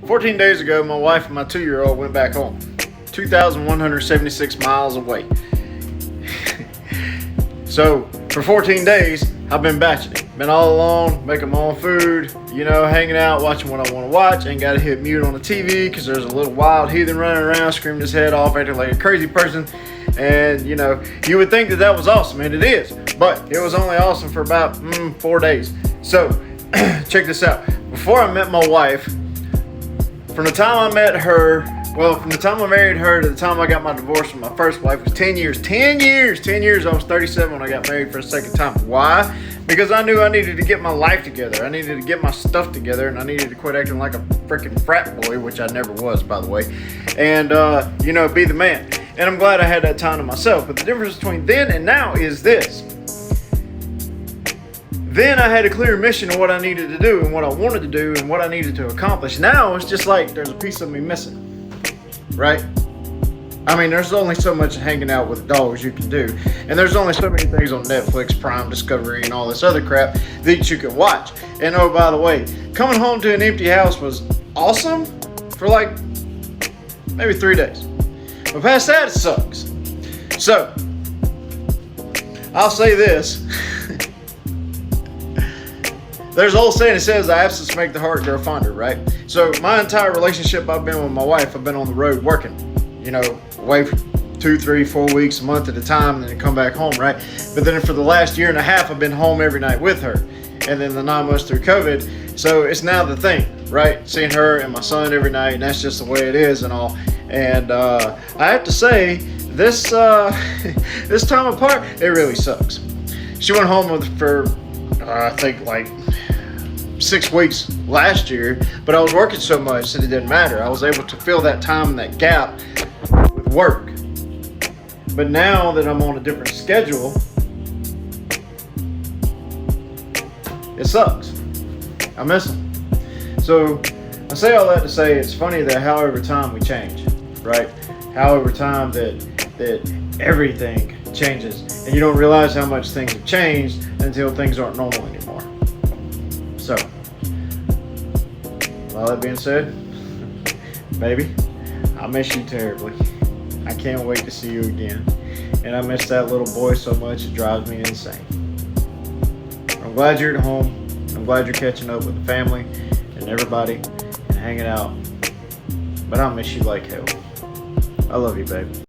14 days ago, my wife and my 2-year-old went back home, 2,176 miles away. So for 14 days, I've been batching it. Been all alone, making my own food, hanging out, watching what I want to watch. Ain't got to hit mute on the TV because there's a little wild heathen running around, screaming his head off, acting like a crazy person. And you would think that was awesome, and it is. But it was only awesome for about 4 days. So check this out. Before I met my wife, from the time I met her, from the time I married her to the time I got my divorce from my first wife was 10 years. 10 years! 10 years. I was 37 when I got married for a second time. Why? Because I knew I needed to get my life together. I needed to get my stuff together, and I needed to quit acting like a freaking frat boy, which I never was, by the way, and, be the man. And I'm glad I had that time to myself. But the difference between then and now is this. Then I had a clear mission of what I needed to do and what I wanted to do and what I needed to accomplish. Now it's just like there's a piece of me missing. Right? I mean, there's only so much hanging out with dogs you can do. And there's only so many things on Netflix, Prime, Discovery, and all this other crap that you can watch. And oh, by the way, coming home to an empty house was awesome for like maybe 3 days. But past that, it sucks. So, I'll say this. There's an old saying that says, absence make the heart grow fonder, right? So my entire relationship I've been with my wife, I've been on the road working, away for 2, 3, 4 weeks, a month at a time, and then come back home, right? But then for the last year and a half, I've been home every night with her. And then the 9 months through COVID. So it's now the thing, right? Seeing her and my son every night, and that's just the way it is and all. And I have to say, this this time apart, it really sucks. She went home for I think like 6 weeks last year, but I was working so much that it didn't matter. I was able to fill that time and that gap with work. But now that I'm on a different schedule, it sucks. I miss them. So I say all that to say it's funny that how over time we change, right? How over time that everything changes, and you don't realize how much things have changed until things aren't normal anymore. So, all that being said, baby, I miss you terribly. I can't wait to see you again. And I miss that little boy so much it drives me insane. I'm glad you're at home. I'm glad you're catching up with the family and everybody and hanging out. But I miss you like hell. I love you, babe.